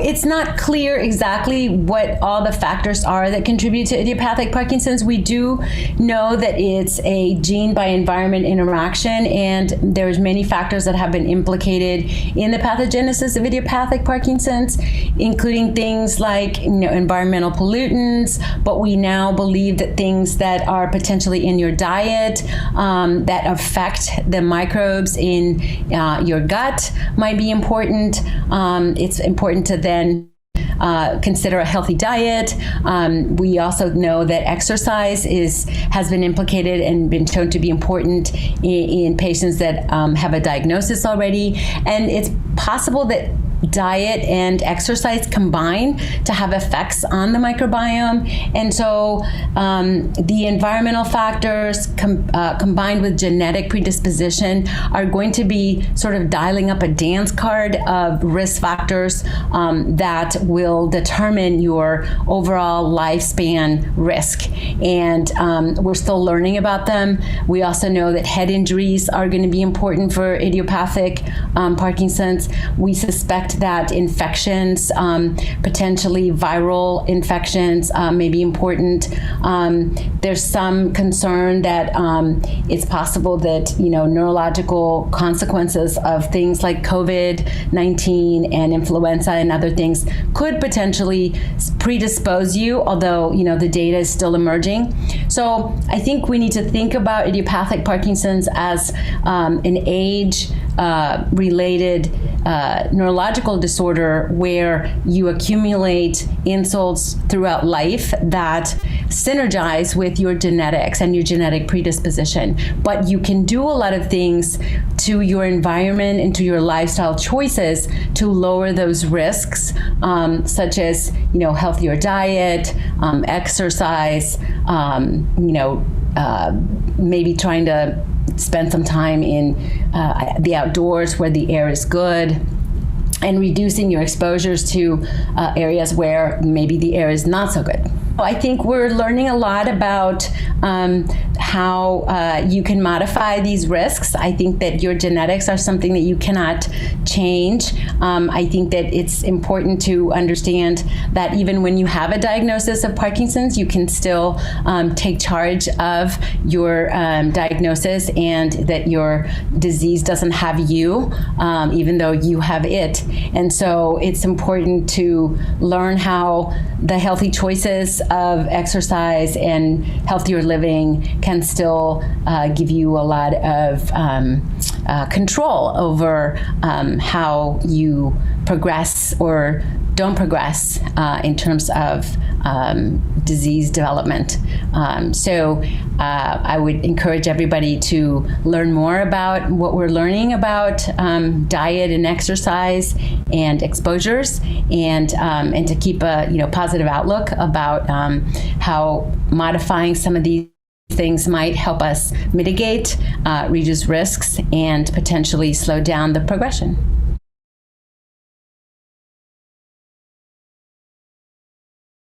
it's not clear exactly what all the factors are that contribute to idiopathic Parkinson's. We do know that it's a gene by environment interaction, and there's many factors that have been implicated in the pathogenesis of idiopathic Parkinson's, including things like environmental pollutants, but we now believe that things that are potentially in your diet that affect the microbes in your gut might be important. It's important to then consider a healthy diet. We also know that exercise has been implicated and been shown to be important in patients that have a diagnosis already. And it's possible that diet and exercise combine to have effects on the microbiome. And so the environmental factors combined with genetic predisposition are going to be sort of dialing up a dance card of risk factors that will determine your overall lifespan risk. And we're still learning about them. We also know that head injuries are going to be important for idiopathic Parkinson's. We suspect that infections, potentially viral infections, may be important. There's some concern that it's possible that neurological consequences of things like COVID-19 and influenza and other things could potentially predispose you, although the data is still emerging. So I think we need to think about idiopathic Parkinson's as an age-related neurological disorder where you accumulate insults throughout life that synergize with your genetics and your genetic predisposition. But you can do a lot of things to your environment and to your lifestyle choices to lower those risks, such as healthier diet, exercise, maybe trying to spend some time in the outdoors where the air is good, and reducing your exposures to areas where maybe the air is not so good. I think we're learning a lot about how you can modify these risks. I think that your genetics are something that you cannot change. I think that it's important to understand that even when you have a diagnosis of Parkinson's, you can still take charge of your diagnosis, and that your disease doesn't have you, even though you have it. And so it's important to learn how the healthy choices of exercise and healthier living can still give you a lot of control over how you progress or don't progress in terms of disease development. So I would encourage everybody to learn more about what we're learning about diet and exercise and exposures, and to keep a positive outlook about how modifying some of these things might help us mitigate, reduce risks, and potentially slow down the progression.